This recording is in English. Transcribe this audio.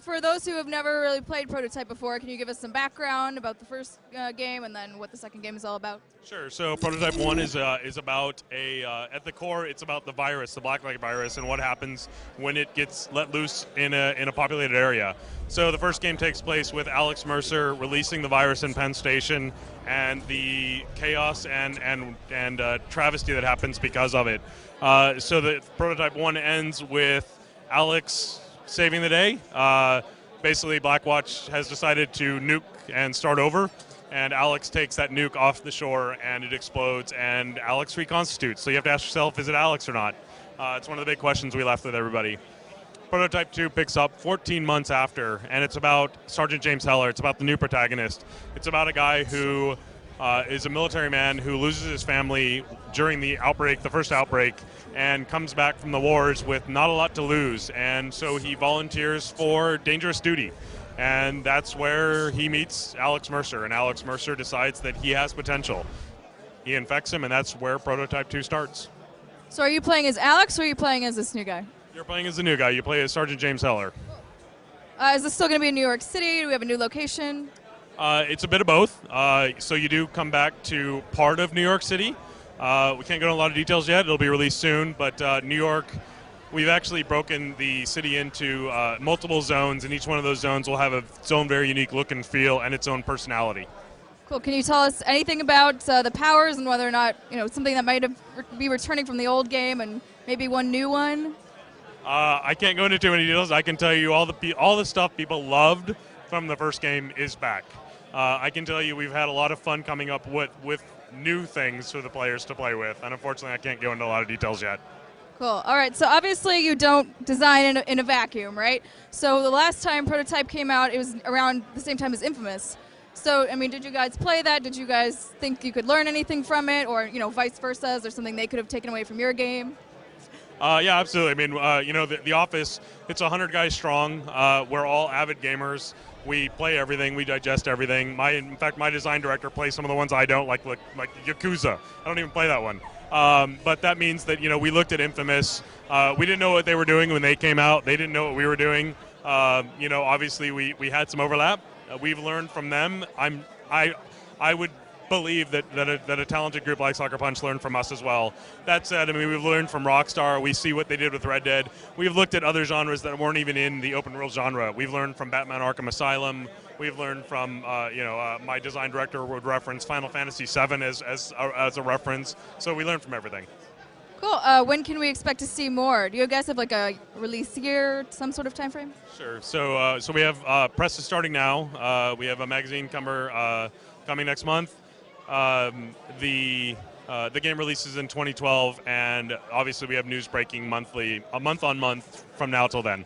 for those who have never really played Prototype before, can you give us some background about the first game and then what the second game is all about? Sure. So Prototype 1 is about at the core, it's about the virus, the Blacklight virus, and what happens when it gets let loose in a populated area. So the first game takes place with Alex Mercer releasing the virus in Penn Station and the chaos and travesty that happens because of it. So the Prototype 1 ends with Alex saving the day. Basically, Blackwatch has decided to nuke and start over, and Alex takes that nuke off the shore, and it explodes, and Alex reconstitutes. So you have to ask yourself, is it Alex or not? It's one of the big questions we left with everybody. Prototype 2 picks up 14 months after, and it's about Sergeant James Heller. It's about the new protagonist. It's about a guy who is a military man who loses his family during the first outbreak, and comes back from the wars with not a lot to lose. And so he volunteers for dangerous duty. And that's where he meets Alex Mercer, and Alex Mercer decides that he has potential. He infects him, and that's where Prototype 2 starts. So are you playing as Alex, or are you playing as this new guy? You're playing as the new guy. You play as Sergeant James Heller. Is this still going to be in New York City? Do we have a new location? It's a bit of both. So you do come back to part of New York City. We can't go into a lot of details yet. It'll be released soon. But New York, we've actually broken the city into multiple zones, and each one of those zones will have its own very unique look and feel and its own personality. Cool. Can you tell us anything about the powers and whether or not, something that might be returning from the old game and maybe one new one? I can't go into too many details. I can tell you all the stuff people loved from the first game is back. I can tell you we've had a lot of fun coming up with new things for the players to play with, and unfortunately I can't go into a lot of details yet. Cool. All right, so obviously you don't design in a vacuum, right? So the last time Prototype came out, it was around the same time as Infamous. So, did you guys play that? Did you guys think you could learn anything from it, or, vice versa? Is there something they could have taken away from your game? Yeah, absolutely. The office, it's 100 guys strong. We're all avid gamers. We play everything. We digest everything. In fact, my design director plays some of the ones I don't, like Yakuza. I don't even play that one. But that means that, we looked at Infamous. We didn't know what they were doing when they came out. They didn't know what we were doing. Obviously we had some overlap. We've learned from them. I would believe that a talented group like Sucker Punch learned from us as well. That said, we've learned from Rockstar. We see what they did with Red Dead. We've looked at other genres that weren't even in the open world genre. We've learned from Batman Arkham Asylum. We've learned from, my design director would reference Final Fantasy VII as a reference. So we learned from everything. Cool. When can we expect to see more? Do you guys have like a release year, some sort of time frame? Sure. So we have press is starting now. We have a magazine cover coming next month. The game releases in 2012, and obviously we have news breaking monthly, a month on month from now till then.